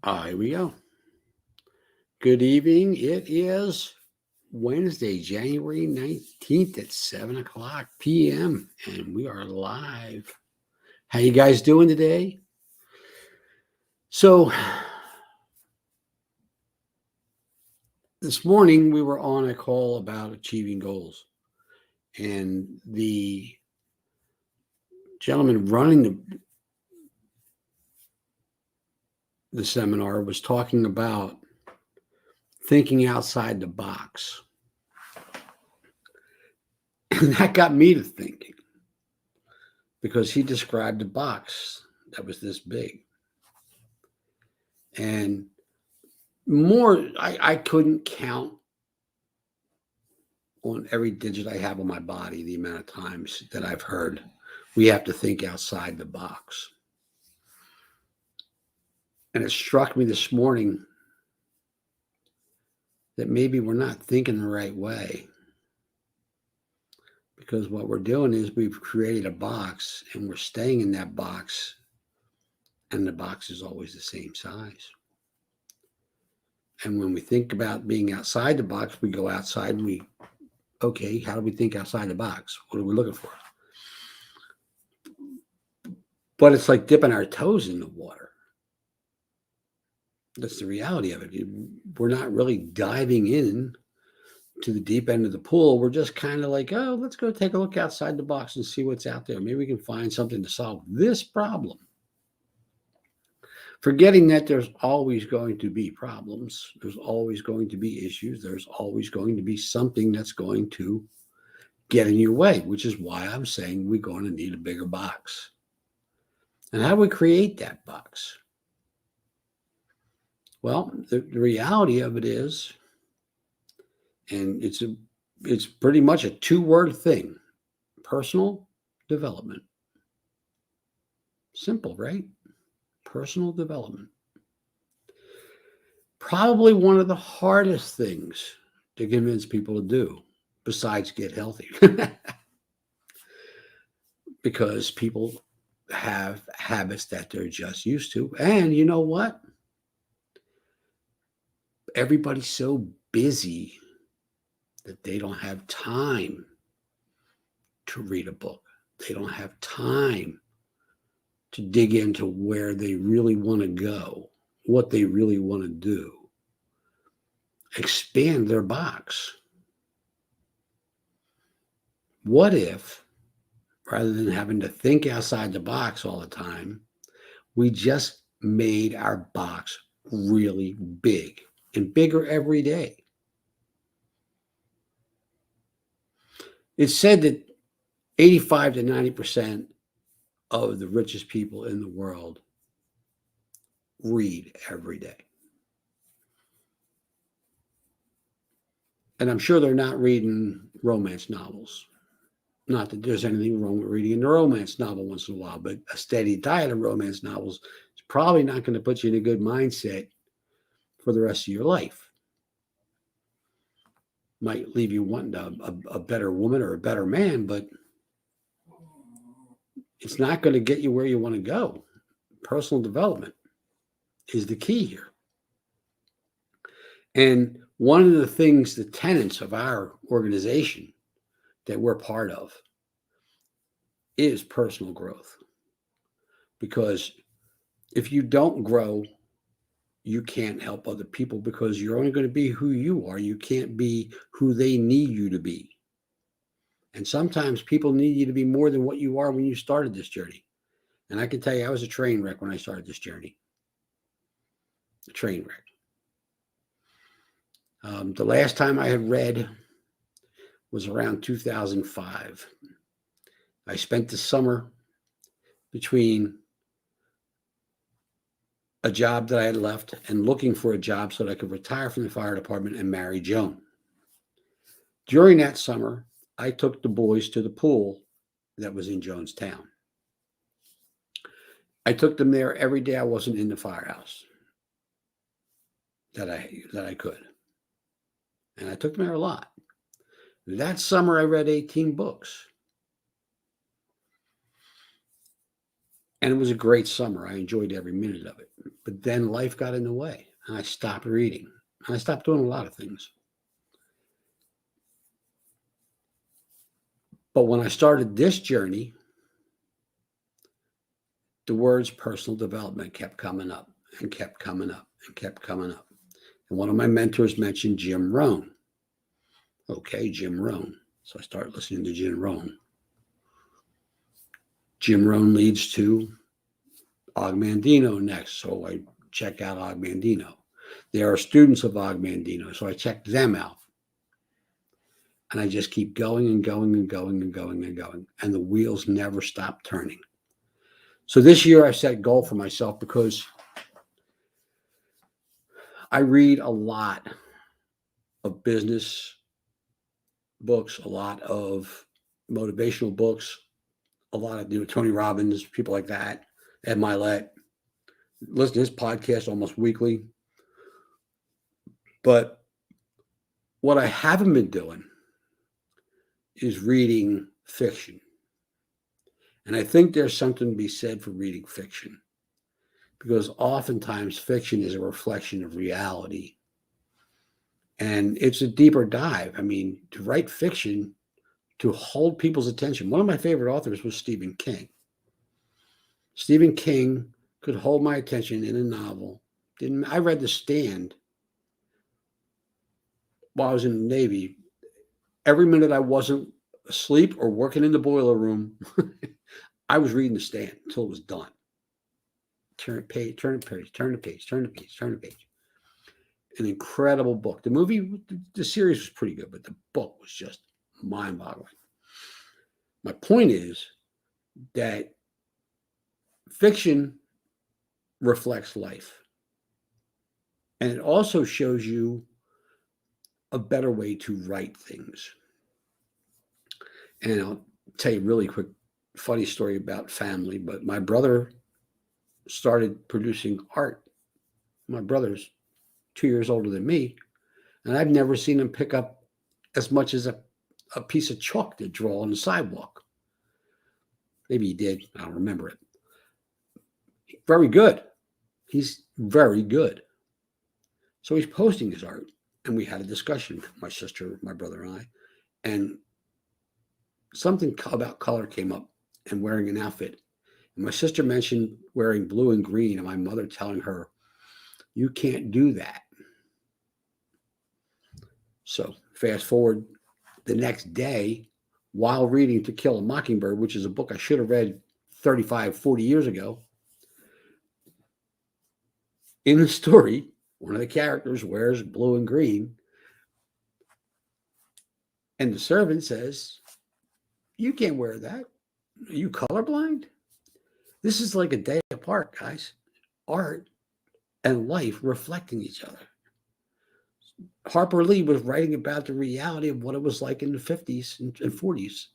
Here we go. Good evening. It is Wednesday, January 19th at 7 o'clock p.m. and we are live. How you guys doing today? So this morning we were on a call about achieving goals. And the gentleman running the seminar was talking about thinking outside the box. And that got me to thinking because he described a box that was this big. And I couldn't count on every digit I have on my body the amount of times that I've heard we have to think outside the box. And it struck me this morning that maybe we're not thinking the right way. Because what we're doing is we've created a box and we're staying in that box, and the box is always the same size. And when we think about being outside the box, we go outside and okay, how do we think outside the box? What are we looking for? But it's like dipping our toes in the water. That's the reality of it. We're not really diving in to the deep end of the pool. We're just kind of like, oh, let's go take a look outside the box and see what's out there. Maybe we can find something to solve this problem. Forgetting that there's always going to be problems. There's always going to be issues. There's always going to be something that's going to get in your way, which is why I'm saying we're going to need a bigger box. And how do we create that box? Well, the reality of it is, and it's pretty much a two-word thing: personal development. Simple, right? Personal development. Probably one of the hardest things to convince people to do, besides get healthy. Because people have habits that they're just used to. And you know what? Everybody's so busy that they don't have time to read a book. They don't have time to dig into where they really want to go, what they really want to do. Expand their box. What if, rather than having to think outside the box all the time, we just made our box really big and bigger every day? It's said that 85 to 90% of the richest people in the world read every day. And I'm sure they're not reading romance novels. Not that there's anything wrong with reading a romance novel once in a while, but a steady diet of romance novels is probably not going to put you in a good mindset for the rest of your life. Might leave you wanting a better woman or a better man, but it's not going to get you where you want to go. Personal development is the key here. And one of the things, the tenets of our organization that we're part of is personal growth. Because if you don't grow, you can't help other people because you're only going to be who you are. You can't be who they need you to be. And sometimes people need you to be more than what you are when you started this journey. And I can tell you, I was a train wreck when I started this journey. A train wreck. The last time I had read was around 2005. I spent the summer between a job that I had left and looking for a job so that I could retire from the fire department and marry Joan. During that summer, I took the boys to the pool that was in Jonestown. I took them there every day I wasn't in the firehouse that I could. And I took them there a lot. That summer, I read 18 books. And it was a great summer. I enjoyed every minute of it. But then life got in the way, and I stopped reading. And I stopped doing a lot of things. But when I started this journey, the words personal development kept coming up and kept coming up and kept coming up. And one of my mentors mentioned Jim Rohn. Okay, Jim Rohn. So I started listening to Jim Rohn. Jim Rohn leads to Og Mandino next. So I check out Og Mandino. There are students of Og Mandino, so I checked them out. And I just keep going and going and going and going and going. And the wheels never stop turning. So this year I set a goal for myself because I read a lot of business books, a lot of motivational books, a lot of Tony Robbins, people like that, Ed Milet. Listen to his podcast almost weekly. But what I haven't been doing is reading fiction. And I think there's something to be said for reading fiction, because oftentimes fiction is a reflection of reality. And it's a deeper dive. I mean, to write fiction, to hold people's attention. One of my favorite authors was Stephen King. Stephen King could hold my attention in a novel. I read The Stand while I was in the Navy. Every minute I wasn't asleep or working in the boiler room, I was reading The Stand until it was done. Turn a page, turn a page, turn a page, turn a page, turn a page. An incredible book. The movie, the series was pretty good, but the book was just mind-boggling. My point is that fiction reflects life. And it also shows you a better way to write things. And I'll tell you a really quick, funny story about family, but my brother started producing art. My brother's 2 years older than me, and I've never seen him pick up as much as a piece of chalk to draw on the sidewalk. Maybe he did. I don't remember it. Very good. He's very good. So he's posting his art, and we had a discussion, my sister, my brother, and I, and something about color came up and wearing an outfit. And my sister mentioned wearing blue and green, and my mother telling her, "You can't do that." So fast forward the next day, while reading To Kill a Mockingbird, which is a book I should have read 35, 40 years ago, in the story, one of the characters wears blue and green, and the servant says, "You can't wear that. Are you colorblind?" This is like a day apart, guys. Art and life reflecting each other. Harper Lee was writing about the reality of what it was like in the 50s and 40s,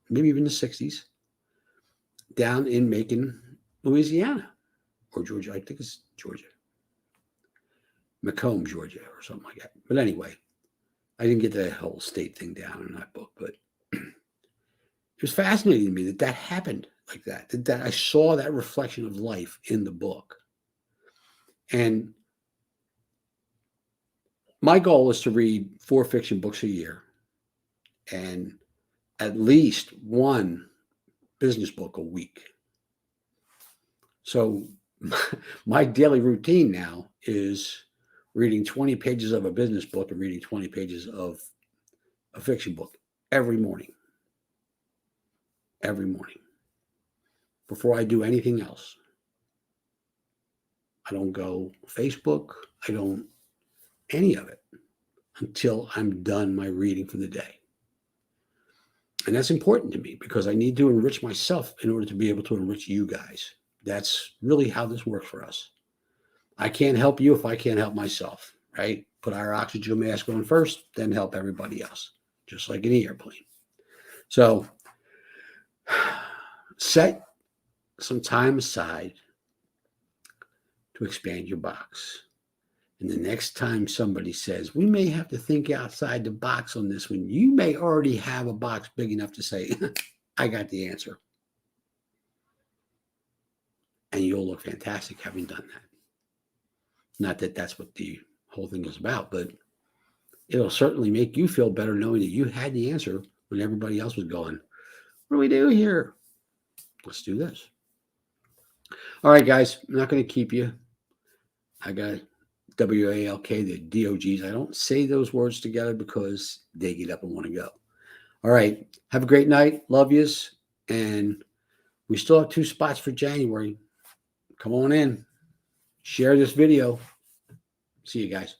maybe even the 60s, down in Macon, Louisiana, or Georgia. I think it's Georgia. Macomb, Georgia, or something like that. But anyway, I didn't get the whole state thing down in that book, but it was fascinating to me that happened like that I saw that reflection of life in the book. And my goal is to read 4 fiction books a year and at least 1 business book a week. So my daily routine now is reading 20 pages of a business book and reading 20 pages of a fiction book every morning. Every morning. Before I do anything else. I don't go Facebook. I don't any of it until I'm done my reading for the day. And that's important to me because I need to enrich myself in order to be able to enrich you guys. That's really how this works for us. I can't help you if I can't help myself, right? Put our oxygen mask on first, then help everybody else, just like an airplane. So set some time aside to expand your box. And the next time somebody says, we may have to think outside the box on this one, you may already have a box big enough to say, I got the answer. And you'll look fantastic having done that. Not that that's what the whole thing is about, but it'll certainly make you feel better knowing that you had the answer when everybody else was going, what do we do here? Let's do this. All right, guys, I'm not going to keep you. I got WALK, the DOGs. I don't say those words together because they get up and want to go. All right. Have a great night. Love yous. And we still have 2 spots for January. Come on in. Share this video. See you guys.